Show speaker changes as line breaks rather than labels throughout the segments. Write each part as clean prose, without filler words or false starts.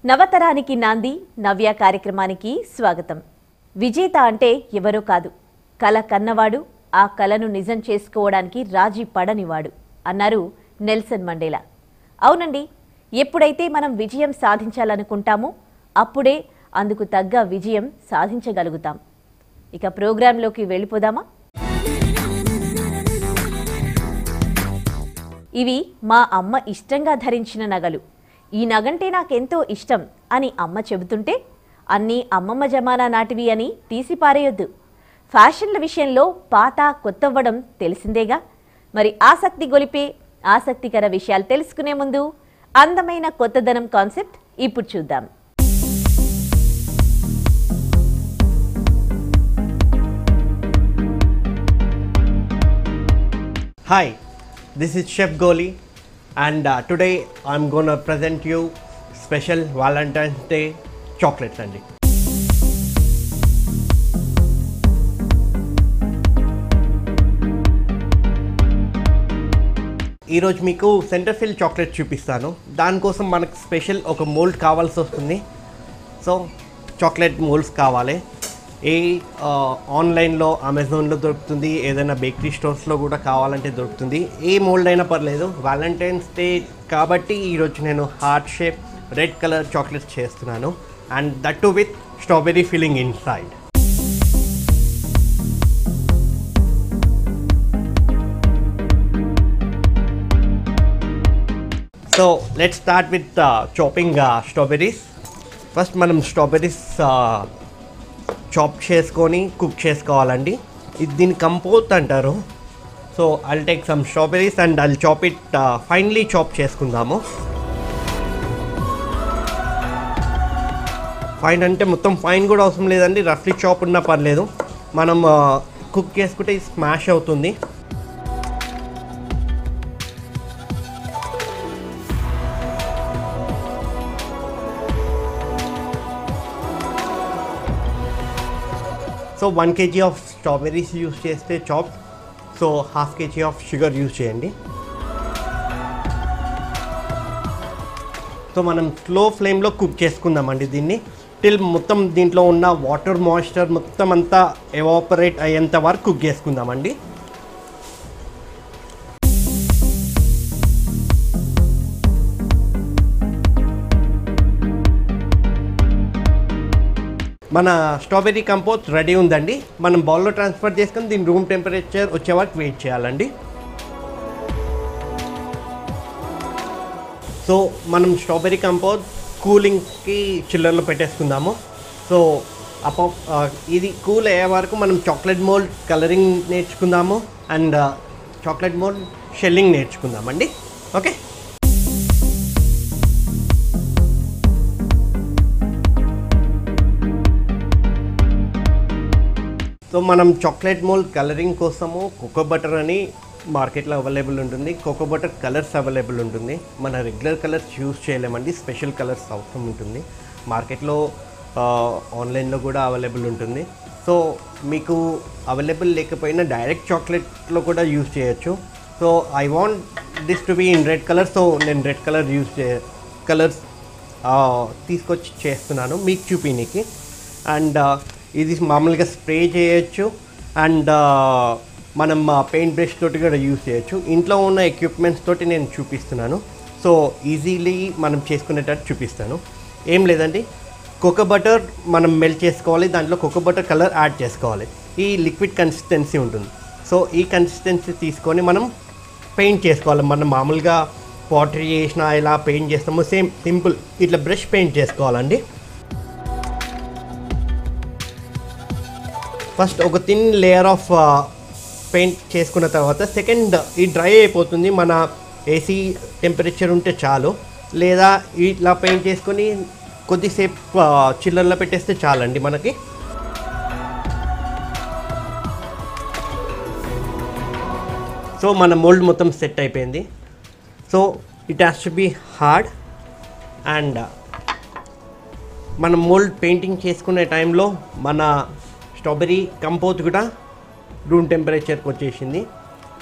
నవతరానికి నాంది నవ్య కార్యక్రమానికి స్వాగతం. విజేత అంటే ఎవరో కాదు, కల కన్నవాడు, ఆ కలను నిజం చేసుకోవడానికి రాజీ పడనివాడు అన్నారు నెల్సన్ మండేలా. అవునండి, ఎప్పుడైతే మనం విజయం సాధించాలనుకుంటామో అప్పుడే అందుకు తగ్గ విజయం సాధించగలుగుతాం. ఇక ప్రోగ్రాంలోకి వెళ్ళిపోదామా? ఇవి మా అమ్మ ఇష్టంగా ధరించిన నగలు. ఈ నగంటే నాకెంతో ఇష్టం అని అమ్మ చెబుతుంటే అన్నీ అమ్మమ్మ జమానా నాటివి అని తీసిపారేయొద్దు. ఫ్యాషన్ల విషయంలో పాత కొత్తవ్వడం తెలిసిందేగా. మరి ఆసక్తి గొలిపే ఆసక్తికర విషయాలు తెలుసుకునే ముందు అందమైన కొత్తదనం కాన్సెప్ట్ ఇప్పుడు చూద్దాం.
Hi, this is Chef Goli and today I'm going to present you special Valentine's Day chocolates andi. ఈ రోజు మీకు సెంటర్ ఫిల్ చాక్లెట్ చూపిస్తాను. దానికోసం మనకు స్పెషల్ ఒక మోల్డ్ కావాల్సి వస్తుంది. సో చాక్లెట్ మోల్డ్స్ కావాలి. ఆన్లైన్లో అమెజాన్లో దొరుకుతుంది, ఏదైనా బేకరీ స్టోర్స్లో కూడా కావాలంటే దొరుకుతుంది. ఏ మోల్డ్ అయినా పర్లేదు. వ్యాలంటైన్స్ డే కాబట్టి ఈరోజు నేను heart shape red colour chocolates చేస్తున్నాను, and that too with strawberry filling inside. So let's start with chopping strawberries. First మనం స్ట్రాబెర్రీస్ చాప్ చేసుకొని కుక్ చేసుకోవాలండి. ఇది దీన్ని కంపోత్ అంటారు. So I'll take some strawberries and I'll chop it finely chop చేసుకుందాము. Fine అంటే మొత్తం ఫైన్ కూడా అవసరం లేదండి, రఫ్లీ చాప్ ఉన్నా పర్లేదు. మనం కుక్ చేసుకుంటే ఇది స్మాష్ అవుతుంది. So 1 kg of strawberries use చేస్తే చాప్, so 1/2 kg of sugar use చేయండి. సో మనం స్లో ఫ్లేమ్లో కుక్ చేసుకుందామండి దీన్ని టిల్ మొత్తం దీంట్లో ఉన్న వాటర్ మాయిశ్చర్ మొత్తం అంతా ఎవాపరేట్ అయ్యేంత వరకు కుక్ చేసుకుందామండి. మన స్ట్రాబెర్రీ కంపోత్ రెడీ ఉందండి. మనం బౌల్లో ట్రాన్స్ఫర్ చేసుకుని దీని రూమ్ టెంపరేచర్ వచ్చే వరకు వెయిట్ చేయాలండి. సో మనం స్ట్రాబెర్రీ కంపోత్ కూలింగ్కి చిల్లర్లో పెట్టేసుకుందాము. సో ఇది కూల్ అయ్యే వరకు మనం చాక్లెట్ మోల్డ్ కలరింగ్ నేర్చుకుందాము అండ్ చాక్లెట్ మోల్డ్ షెల్లింగ్ నేర్చుకుందామండి. ఓకే, సో మనం చాక్లెట్ మోల్డ్ కలరింగ్ కోసము కోకో బటర్ అని మార్కెట్లో అవైలబుల్ ఉంటుంది. కోకో బటర్ కలర్స్ అవైలబుల్ ఉంటుంది. మన రెగ్యులర్ కలర్స్ యూజ్ చేయలేమండి, స్పెషల్ కలర్స్ అవసరం ఉంటుంది. మార్కెట్లో ఆన్లైన్లో కూడా అవైలబుల్ ఉంటుంది. సో మీకు అవైలబుల్ లేకపోయినా డైరెక్ట్ చాక్లెట్లో కూడా యూజ్ చేయొచ్చు. So I want this to be in red colour, so నేను రెడ్ కలర్ కలర్స్ తీసుకొచ్చి చేస్తున్నాను మీకు చూపినికి. అండ్ ఇది మామూలుగా స్ప్రే చేయొచ్చు అండ్ మనం పెయింట్ బ్రష్ తోటి కూడా యూజ్ చేయొచ్చు. ఇంట్లో ఉన్న ఎక్విప్మెంట్స్ తోటి నేను చూపిస్తున్నాను. సో ఈజీలీ మనం చేసుకునేటట్టు చూపిస్తాను. ఏం లేదండి, కోకో బటర్ మనం మెల్ట్ చేసుకోవాలి, దాంట్లో కోకో బటర్ కలర్ యాడ్ చేసుకోవాలి. ఈ లిక్విడ్ కన్సిస్టెన్సీ ఉంటుంది. సో ఈ కన్సిస్టెన్సీ తీసుకొని మనం పెయింట్ చేసుకోవాలి. మనం మామూలుగా పాటరీ చేసినా ఇలా పెయింట్ చేస్తాము, సేమ్ సింపుల్ ఇట్లా బ్రష్ పెయింట్ చేసుకోవాలండి. ఫస్ట్ ఒక థిన్ లేయర్ ఆఫ్ పెయింట్ చేసుకున్న తర్వాత సెకండ్ ఈ డ్రై అయిపోతుంది. మన ఏసీ టెంపరేచర్ ఉంటే చాలు, లేదా ఇట్లా పెయింట్ చేసుకొని కొద్దిసేపు చిల్లర్లో పెట్టేస్తే చాలండి మనకి. సో మన మోల్డ్ మొత్తం సెట్ అయిపోయింది. So it has to be hard and మనం మోల్డ్ పెయింటింగ్ చేసుకునే టైంలో మన స్ట్రాబెర్రీ కంపోత్ కూడా రూమ్ టెంపరేచర్కి వచ్చేసింది.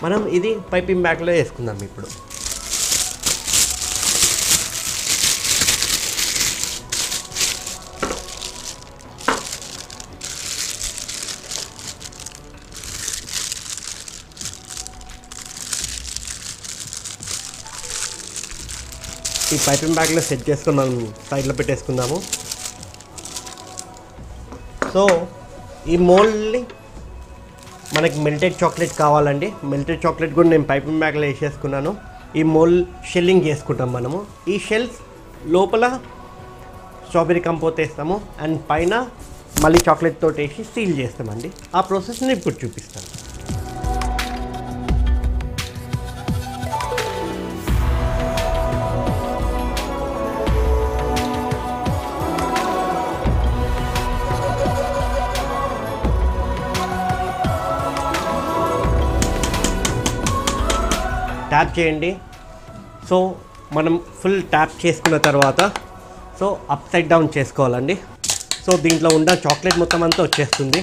మనం ఇది పైపింగ్ బ్యాగ్లో వేసుకుందాం ఇప్పుడు. ఈ పైపింగ్ బ్యాగ్లో సెట్ చేసుకొని మనం సైడ్లో పెట్టేసుకుందాము. సో ఈ మోల్డ్ని మనకి మెల్టెడ్ చాక్లెట్ కావాలండి. మెల్టెడ్ చాక్లెట్ కూడా నేను పైపింగ్ బ్యాగ్లో వేసేసుకున్నాను. ఈ మోల్డ్ షెల్లింగ్ చేసుకుంటాం మనము. ఈ షెల్స్ లోపల స్ట్రాబెరీ కంపోత్ వేస్తాము అండ్ పైన మళ్ళీ చాక్లెట్ తోటి వేసి సీల్ చేస్తామండి. ఆ ప్రాసెస్ని ఇప్పుడు చూపిస్తాను. ట్యాప్ చేయండి. సో మనం ఫుల్ ట్యాప్ చేసుకున్న తర్వాత సో అప్ సైడ్ డౌన్ చేసుకోవాలండి. సో దీంట్లో ఉన్న చాక్లెట్ మొత్తం అంతా వచ్చేస్తుంది.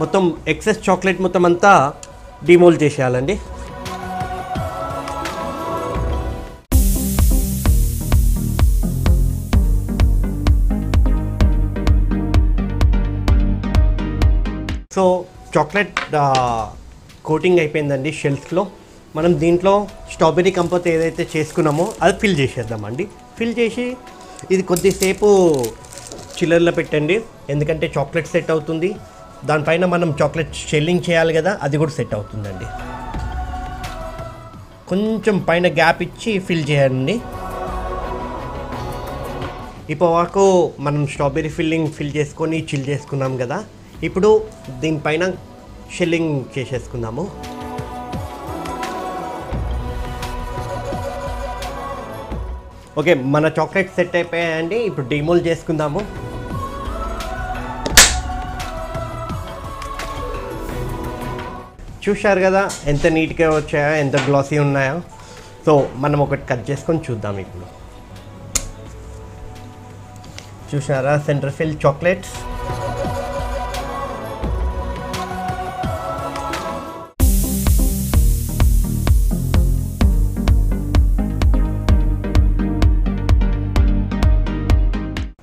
మొత్తం ఎక్సెస్ చాక్లెట్ మొత్తం అంతా డిమోల్డ్ చేసేయాలండి. సో చాక్లెట్ కోటింగ్ అయిపోయిందండి షెల్స్లో. మనం దీంట్లో స్ట్రాబెరీ కంపోత్ ఏదైతే చేసుకున్నామో అది ఫిల్ చేసేద్దామండి. ఫిల్ చేసి ఇది కొద్దిసేపు చిల్లర్లో పెట్టండి, ఎందుకంటే చాక్లెట్ సెట్ అవుతుంది. దానిపైన మనం చాక్లెట్ షెల్లింగ్ చేయాలి కదా, అది కూడా సెట్ అవుతుందండి. కొంచెం పైన గ్యాప్ ఇచ్చి ఫిల్ చేయండి. ఇప్పుడు వరకు మనం స్ట్రాబెరీ ఫిల్ చేసుకొని చిల్ చేసుకున్నాం కదా, ఇప్పుడు దీనిపైన షెల్లింగ్ చేసేసుకుందాము. ఓకే, మన చాక్లెట్ సెట్ అయిపోయాయండి. ఇప్పుడు డిమోల్డ్ చేసుకుందాము. చూశారు కదా ఎంత నీట్గా వచ్చాయో, ఎంత గ్లాసీ ఉన్నాయో. సో మనం ఒకటి కట్ చేసుకొని చూద్దాం. ఇప్పుడు చూసారా centre fill chocolates.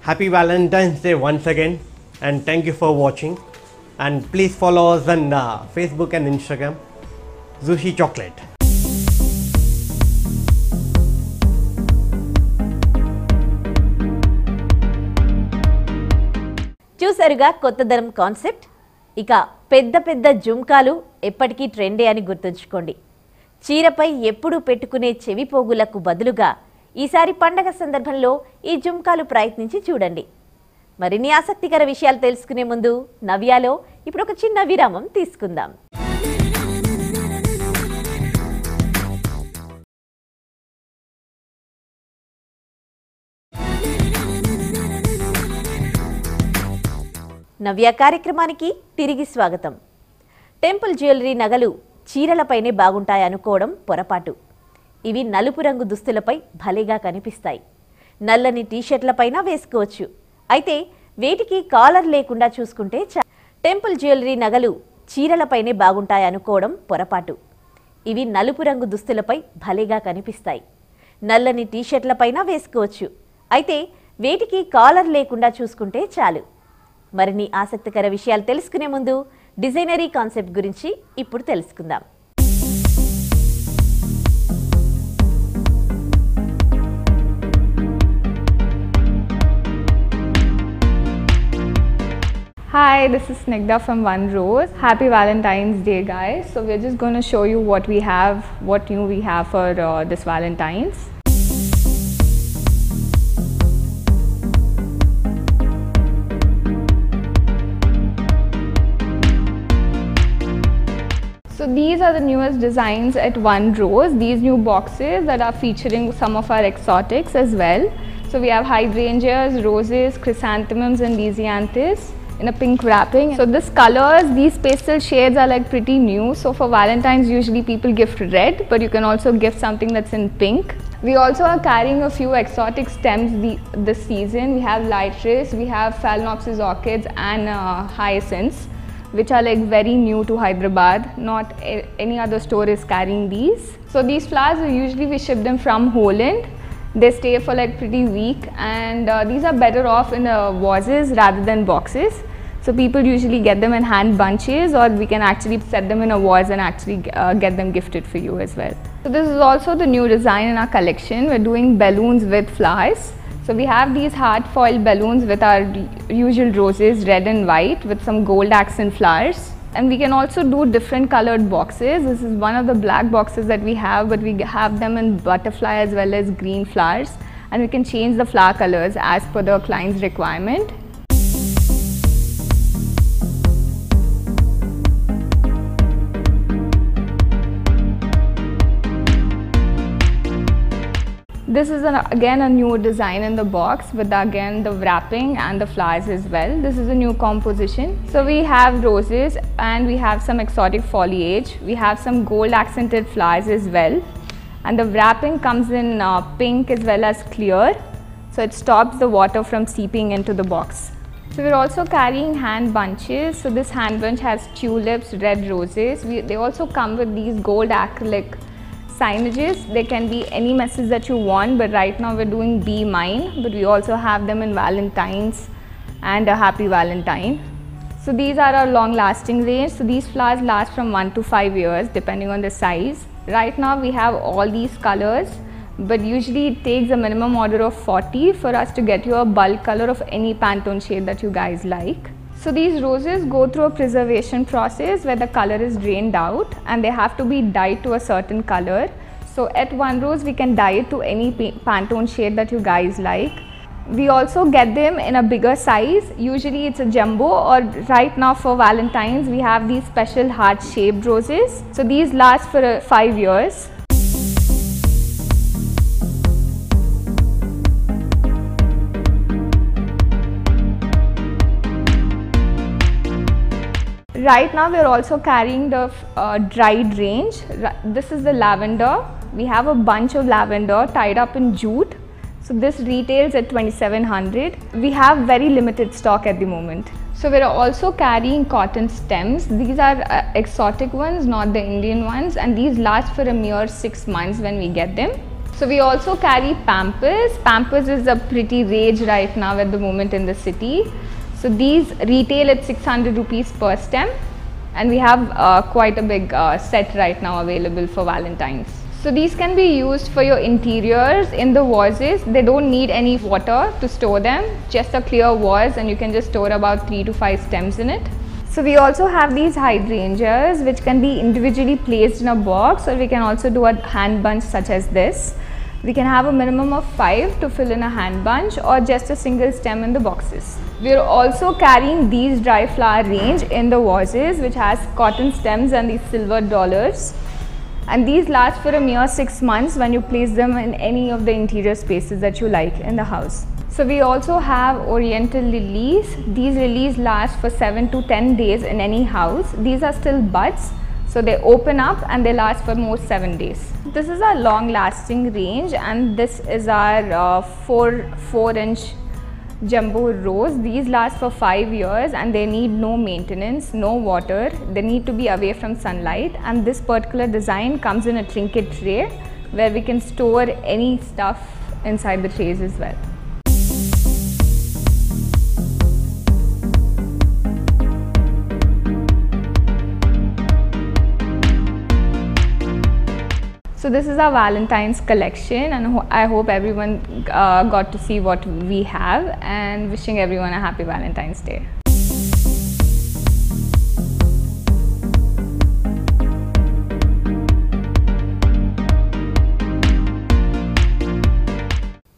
Happy Valentine's Day once again, and thank you for watching, and please follow us on Facebook and Instagram, Zushi Chocolate.
చూసారుగా కొత్తదనం కాన్సెప్ట్. ఇక పెద్ద పెద్ద జుంకాలు ఎప్పటికీ ట్రెండే అని గుర్తుంచుకోండి. చీరపై ఎప్పుడూ పెట్టుకునే చెవి పోగులకు బదులుగా ఈసారి పండగ సందర్భంలో ఈ జుంకాలు ప్రయత్నించి చూడండి. మరిన్ని ఆసక్తికర విషయాలు తెలుసుకునే ముందు నవ్యాలో ఇప్పుడు ఒక చిన్న విరామం తీసుకుందాం. నవ్య కార్యక్రమానికి తిరిగి స్వాగతం. టెంపుల్ జ్యువెలరీ నగలు చీరలపైనే బాగుంటాయనుకోవడం పొరపాటు. ఇవి నలుపు రంగు దుస్తులపై భలేగా కనిపిస్తాయి. నల్లని టీషర్ట్లపైన వేసుకోవచ్చు. అయితే వేటికి కాలర్ లేకుండా చూసుకుంటే టెంపుల్ జ్యువెలరీ నగలు చీరలపైనే బాగుంటాయనుకోవడం పొరపాటు. ఇవి నలుపు రంగు దుస్తులపై భలేగా కనిపిస్తాయి. నల్లని టీషర్ట్లపైన వేసుకోవచ్చు. అయితే వేటికి కాలర్ లేకుండా చూసుకుంటే చాలు. మరిన్ని ఆసక్తికర విషయాలు తెలుసుకునే ముందు డిజైనరీ కాన్సెప్ట్ గురించి ఇప్పుడు తెలుసుకుందాం.
Hi, this is Snigdha from One Rose. Happy Valentine's Day, guys. So we're just going to show you what we have, what new we have for this Valentine's. So these are the newest designs at One Rose. These new boxes that are featuring some of our exotics as well. So we have hydrangeas, roses, chrysanthemums and lisianthus in a pink wrapping. So this colors, these pastel shades are like pretty new. So for Valentine's usually people gift red, but you can also gift something that's in pink. We also are carrying a few exotic stems this season. We have lightress, we have phalaenopsis orchids and hyacinths, which are like very new to Hyderabad. Not any other store is carrying these. So these flowers usually we ship them from Holland. They stay for like pretty week, and these are better off in vases rather than boxes. So people usually get them in hand bunches, or we can actually set them in a vase and actually get them gifted for you as well. So this is also the new design in our collection. We're doing balloons with flowers. So we have these hard foil balloons with our usual roses, red and white, with some gold accent flowers. And we can also do different colored boxes. This is one of the black boxes that we have, but we have them in butterfly as well as green flowers. And we can change the flower colors as per the client's requirement. This is again a new design in the box with again the wrapping and the flowers as well. This is a new composition. So we have roses and we have some exotic foliage. We have some gold accented flowers as well. And the wrapping comes in pink as well as clear. So it stops the water from seeping into the box. So we're also carrying hand bunches. So this hand bunch has tulips, red roses. They also come with these gold acrylic signages. They can be any message that you want, but right now we're doing Be Mine, but we also have them in Valentine's and a Happy Valentine. So these are our long lasting range. So these flowers last from 1 to 5 years depending on the size. Right now we have all these colors, but usually it takes a minimum order of 40 for us to get you a bulk color of any Pantone shade that you guys like. So these roses go through a preservation process where the color is drained out and they have to be dyed to a certain color. So at One Rose we can dye it to any Pantone shade that you guys like. We also get them in a bigger size. Usually it's a jumbo, or right now for Valentine's we have these special heart shaped roses. So these last for 5 years. Right now we are also carrying the dried range. This is the lavender. We have a bunch of lavender tied up in jute. So this retails at 2,700. We have very limited stock at the moment. So we are also carrying cotton stems. These are exotic ones, not the Indian ones, and these last for a mere 6 months when we get them. So we also carry Pampers. Pampers is a pretty rage right now at the moment in the city. So these retail at 600 rupees per stem, and we have quite a big set right now available for Valentine's. So these can be used for your interiors in the vases. They don't need any water to store them, just a clear vase, and you can just store about 3 to 5 stems in it. So we also have these hydrangeas which can be individually placed in a box, or we can also do a hand bunch such as this. We can have a minimum of 5 to fill in a hand bunch, or just a single stem in the boxes. We are also carrying these dry flower range in the vases which has cotton stems and these silver dollars. And these last for a mere 6 months when you place them in any of the interior spaces that you like in the house. So we also have oriental lilies. These lilies last for 7 to 10 days in any house. These are still buds. So they open up and they last for most 7 days. This is our long lasting range, and this is our 4-inch jumbo rose. These last for 5 years and they need no maintenance, no water. They need to be away from sunlight, and this particular design comes in a trinket tray where we can store any stuff inside the trays as well. So this is our Valentine's collection, and I hope everyone got to see what we have, and wishing everyone a happy Valentine's Day.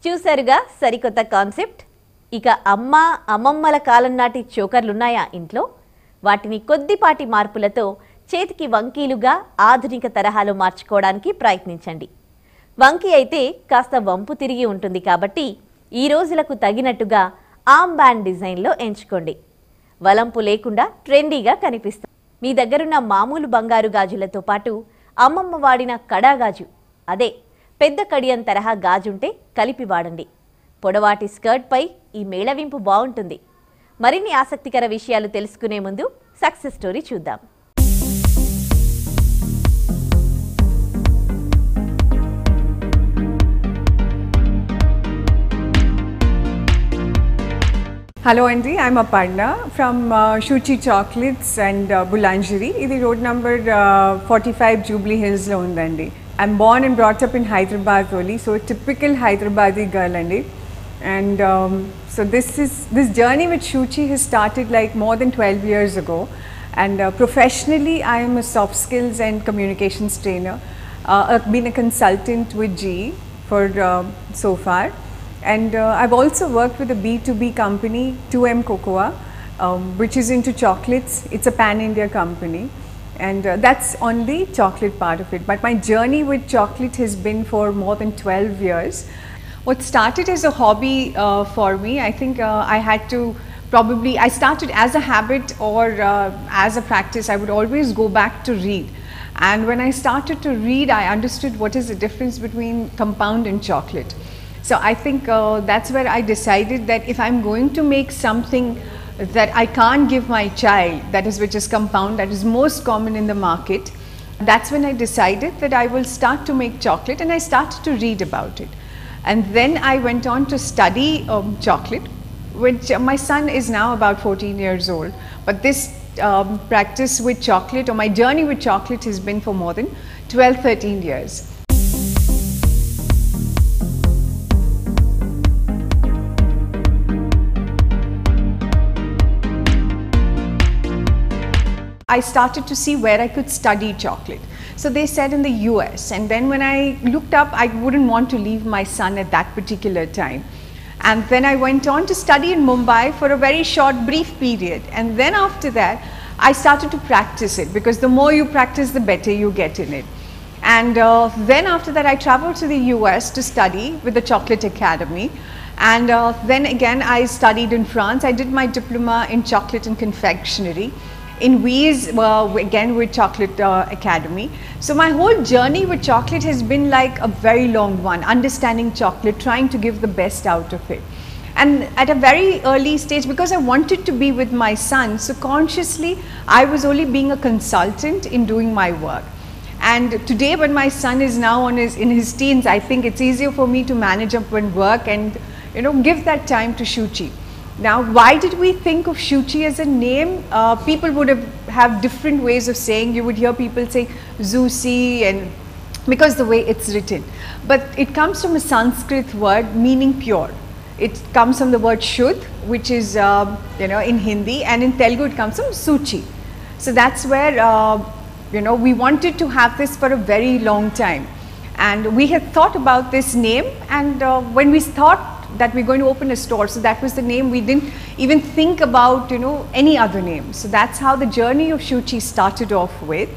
చూసారుగా సరికొత్త concept. ఇక అమ్మమ్మల కాలం నాటి చోకర్లున్నాయా ఇంట్లో? వాటిని కొద్దిపాటి మార్పులతో చేతికి వంకీలుగా ఆధునిక తరహాలో మార్చుకోవడానికి ప్రయత్నించండి. వంకీ అయితే కాస్త వంపు తిరిగి ఉంటుంది కాబట్టి ఈ రోజులకు తగినట్టుగా ఆర్మ్ బ్యాండ్ డిజైన్లో ఎంచుకోండి. వలంపు లేకుండా ట్రెండీగా కనిపిస్తుంది. మీ దగ్గరున్న మామూలు బంగారు గాజులతో పాటు అమ్మమ్మ వాడిన కడా గాజు, అదే పెద్ద కడియం తరహా గాజుంటే కలిపి వాడండి. పొడవాటి స్కర్ట్పై ఈ మేళవింపు బాగుంటుంది. మరిన్ని ఆసక్తికర విషయాలు తెలుసుకునే ముందు సక్సెస్ స్టోరీ చూద్దాం.
Hello Andy, I'm Aparna from Shuchi Chocolates and Boulangerie. This road number 45 Jubilee Hills lo undandi. I'm born and brought up in Hyderabad only, so a typical Hyderabadi girl andi. And so this journey with Shuchi has started like more than 12 years ago. And professionally, I am a soft skills and communications trainer. I've been a consultant with GE for so far. And I've also worked with a B2B company, 2M Cocoa, which is into chocolates. It's a pan-India company. And that's on the chocolate part of it. But my journey with chocolate has been for more than 12 years. What started as a hobby for me, I think I had to I started as a habit or as a practice. I would always go back to read. And when I started to read, I understood what is the difference between compound and chocolate. So I think that's where I decided that if I'm going to make something that I can't give my child, which is compound, that is most common in the market, that's when I decided that I will start to make chocolate, and I started to read about it. And then I went on to study chocolate, which my son is now about 14 years old. But this practice with chocolate, or my journey with chocolate, has been for more than 12-13 years. I started to see where I could study chocolate. So they said in the US, and then when I looked up, I wouldn't want to leave my son at that particular time. And then I went on to study in Mumbai for a very short, brief period. And then after that, I started to practice it, because the more you practice, the better you get in it. And then after that, I traveled to the US to study with the Chocolate Academy. And then again, I studied in France. I did my diploma in chocolate and confectionery in Wies, again with Chocolate Academy. So my whole journey with chocolate has been like a very long one, understanding chocolate, trying to give the best out of it. And at a very early stage, because I wanted to be with my son, so consciously I was only being a consultant in doing my work. And today, when my son is now in his teens, I think it's easier for me to manage up and work and give that time to Shuchi. Now, why did we think of Shuchi as a name? People would have different ways of saying. You would hear people say Zusi, and because the way it's written. But it comes from a Sanskrit word meaning pure. It comes from the word Shudh, which is in Hindi, and in Telugu it comes from Suchi. So that's where we wanted to have this for a very long time, and we had thought about this name. And when we thought that we're going to open a store, so that was the name. We didn't even think about any other name. So that's how the journey of Shuchi started off with.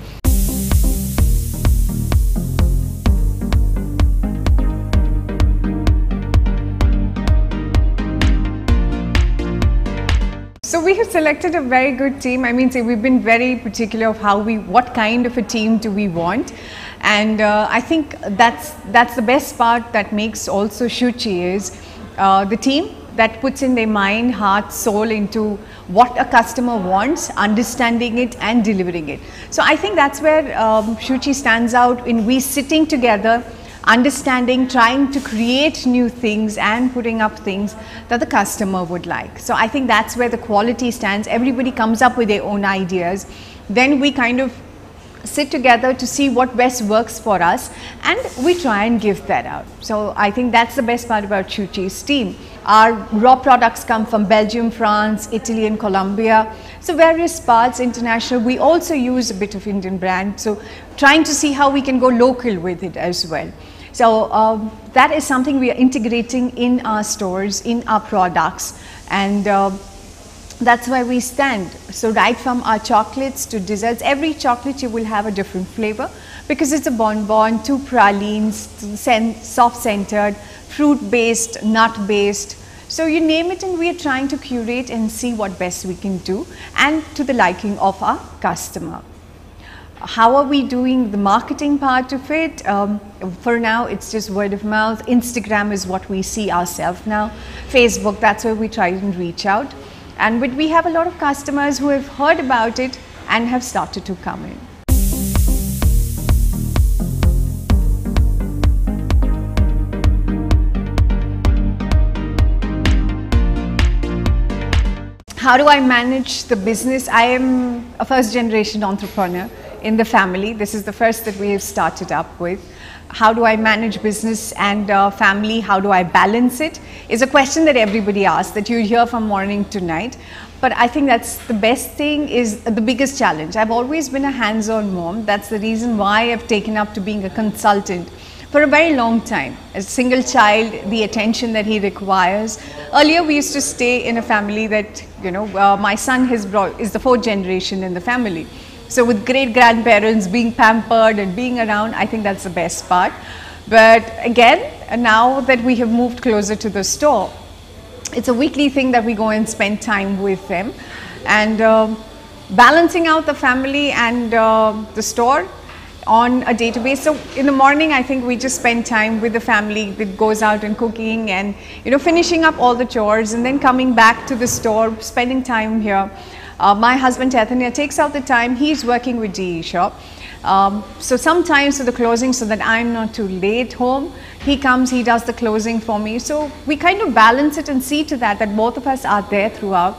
So we have selected a very good team. I mean, we've been very particular of what kind of a team do we want. And I think that's the best part that makes also Shuchi is the team that puts in their mind, heart, soul into what a customer wants, understanding it and delivering it. So I think that's where Shuchi stands out, in we sitting together, understanding, trying to create new things and putting up things that the customer would like. So I think that's where the quality stands. Everybody comes up with their own ideas. Then we kind of sit together to see what best works for us, and we try and give that out. So I think that's the best part about Shuchi's team. Our raw products come from Belgium, France, Italy and Colombia. So various parts, international. We also use a bit of Indian brand. So trying to see how we can go local with it as well. So that is something we are integrating in our stores, in our products, and that's where we stand. So right from our chocolates to desserts, every chocolate you will have a different flavor, because it's a bonbon, to pralines, soft centered, fruit based, nut based. So you name it, and we are trying to curate and see what best we can do, and to the liking of our customer. How are we doing the marketing part of it? For now, it's just word of mouth. Instagram is what we see ourselves now. Facebook, that's where we try and reach out. But we have a lot of customers who have heard about it and have started to come in. How do I manage the business? I am a first generation entrepreneur in the family. This is the first that we have started up with. How do I manage business and family? How do I balance it? Is a question that everybody asks, that you hear from morning to night. But I think that's the best thing, is the biggest challenge. I've always been a hands-on mom. That's the reason why I've taken up to being a consultant for a very long time. As a single child, the attention that he requires. Earlier we used to stay in a family that, my son is the fourth generation in the family. So with great grandparents being pampered and being around, I think that's the best part. But again, now that we have moved closer to the store, it's a weekly thing that we go and spend time with them, and balancing out the family and the store on a day-to-day basis. So in the morning, I think we just spend time with the family. It goes out and cooking and finishing up all the chores, and then coming back to the store, spending time here. My husband Chaitanya takes out the time. He's working with GE Shop. So sometimes to the closing, so that I'm not too late home, he comes, he does the closing for me. So we kind of balance it and see to that both of us are there throughout.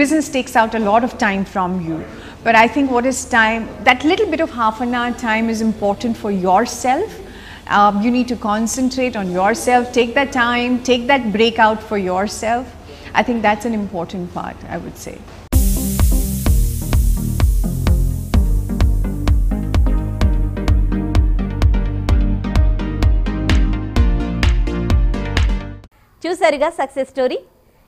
Business takes out a lot of time from you. But I think what is time, that little bit of half an hour time is important for yourself. You need to concentrate on yourself, take that time, take that break out for yourself. I think that's an important part, I would say.
చూసారుగా success story.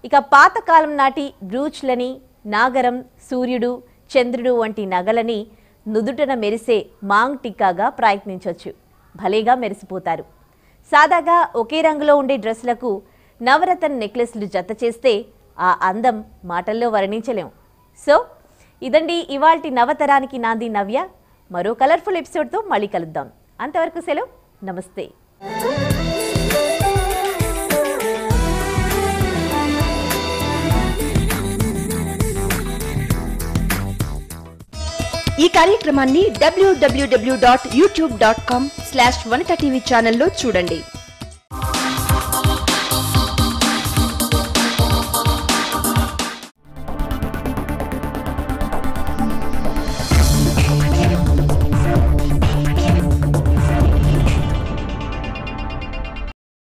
ఇక పాతకాలం నాటి బ్రూచ్లని, నాగరం, సూర్యుడు, చంద్రుడు వంటి నగలని నుదుటన మెరిసే Mang టిక్కాగా ప్రయత్నించవచ్చు. భలేగా మెరిసిపోతారు. సాదాగా ఒకే రంగులో ఉండే డ్రెస్లకు నవరత్న నెక్లెస్లు జత చేస్తే ఆ అందం మాటల్లో వర్ణించలేం. సో ఇదండి ఇవాల్టి నవతరానికి నాంది నవ్య. మరో కలర్ఫుల్ ఎపిసోడ్తో మళ్ళీ కలుద్దాం. అంతవరకు సెలవు. నమస్తే.
ఈ కార్యక్రమాన్ని www.youtube.com/vanita TV ఛానల్లో చూడండి.